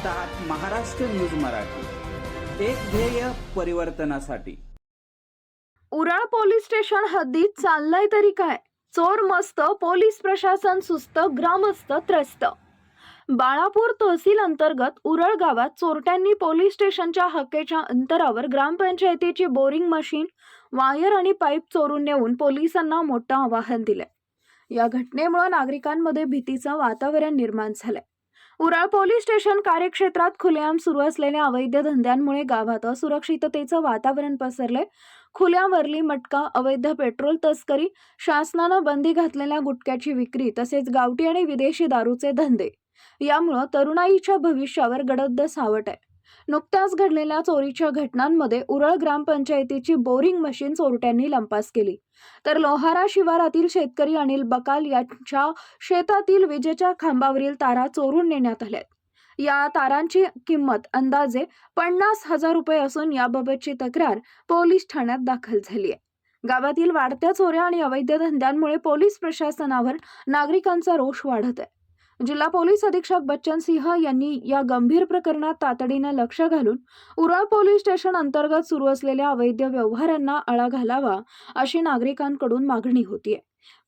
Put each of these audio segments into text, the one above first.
पाहत आहात महाराष्ट्र न्यूज मराठी, एक ध्येय परिवर्तनासाठी। उराळ पोलीस स्टेशन हद्दीत चाललंय तरी काय? चोर मस्त, पोलीस प्रशासन सुस्त, ग्रामस्थ त्रस्त। बाळापूर तहसील अंतर्गत उरळ गावात चोरट्यांनी पोलीस स्टेशनच्या हक्केच्या अंतरावर ग्रामपंचायतीची बोरिंग मशीन, वायर आणि पाईप चोरून नेऊन पोलिसांना मोठं आवाहन दिलंय। या घटनेमुळे नागरिकांमध्ये भीतीचं वातावरण निर्माण झालंय। उराळ पोलीस स्टेशन कार्यक्षेत्रात खुलेआम सुरू असलेल्या अवैध धंद्यांमुळे गावात असुरक्षिततेचं वातावरण पसरलंय। खुल्या वरली मटका, अवैध पेट्रोल तस्करी, शासनानं बंदी घातलेल्या गुटख्याची विक्री तसेच गावठी आणि विदेशी दारूचे धंदे यामुळे तरुणाईच्या भविष्यावर गडद सावट आहे। नुकत्याच घडलेल्या चोरीच्या घटनांमध्ये उरळ ग्रामपंचायतीची बोरिंग मशीन चोरट्यांनी लंपास केली, तर लोहारा शिवारातील शेतकरी अनिल बकाल यांच्या शेतातील विजेच्या खांबावरील तारा चोरून नेण्यात आल्यात। या तारांची किंमत अंदाजे 50,000 रुपये असून याबाबतची तक्रार पोलीस ठाण्यात दाखल झाली आहे। गावातील वाढत्या चोऱ्या आणि अवैध धंद्यांमुळे पोलीस प्रशासनावर नागरिकांचा रोष वाढत आहे। जिल्हा पोलीस अधीक्षक बच्चन सिंह यांनी या गंभीर प्रकरणात तातडीने लक्ष घालून उराळ पोलीस स्टेशन अंतर्गत सुरू असलेल्या अवैध व्यवहारांना आळा घालावा अशी नागरिकांकडून मागणी होतीये।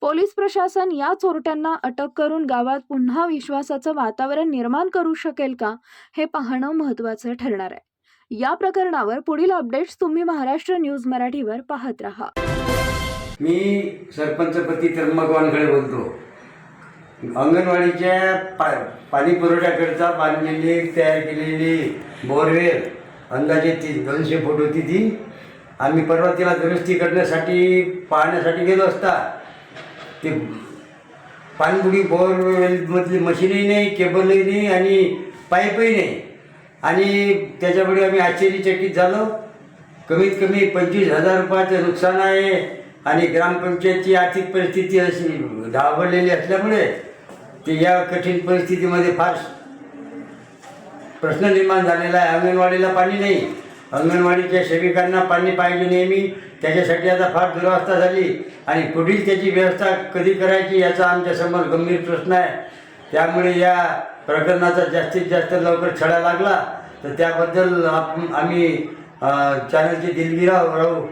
पोलीस प्रशासन या चोरट्यांना अटक करून गावात पुन्हा विश्वासाचं वातावरण निर्माण करू शकेल का, हे पाहणं महत्त्वाचं ठरणार आहे। या प्रकरणावर पुढील अपडेट्स तुम्ही महाराष्ट्र न्यूज मराठीवर पाहत राहा। मी सरपंचपती त्र्यंबक वानखळे बोलतो। अंगणवाडीच्या पाणी पुरवठ्याकरता बांधलेली तयार केलेली बोरवेल अंदाजे 200 फूट होती ती। आम्ही परवा तिला दुरुस्ती करण्यासाठी पाहण्यासाठी गेलो असता ते पाणबुडी बोरवेलमधली मशीनही नाही, केबलही नाही आणि पाईपही नाही। आणि त्याच्यामुळे आम्ही आश्चर्यचकित झालो। कमीत कमी 25,000 रुपयाचं नुकसान आहे आणि ग्रामपंचायतची आर्थिक परिस्थिती अशी ढाबळलेली असल्यामुळे ते या कठीण परिस्थितीमध्ये फार प्रश्न निर्माण झालेला आहे। अंगणवाडीला पाणी नाही, अंगणवाडीच्या सेविकांना पाणी पाहिजे नेहमी, त्याच्यासाठी आता फार दुरावस्था झाली आणि पुढील त्याची व्यवस्था कधी करायची याचा आमच्यासमोर गंभीर प्रश्न आहे। त्यामुळे या प्रकरणाचा जास्तीत जास्त लवकर छडा लागला तर त्याबद्दल आम्ही चॅनलचे दिलगिरी राहू।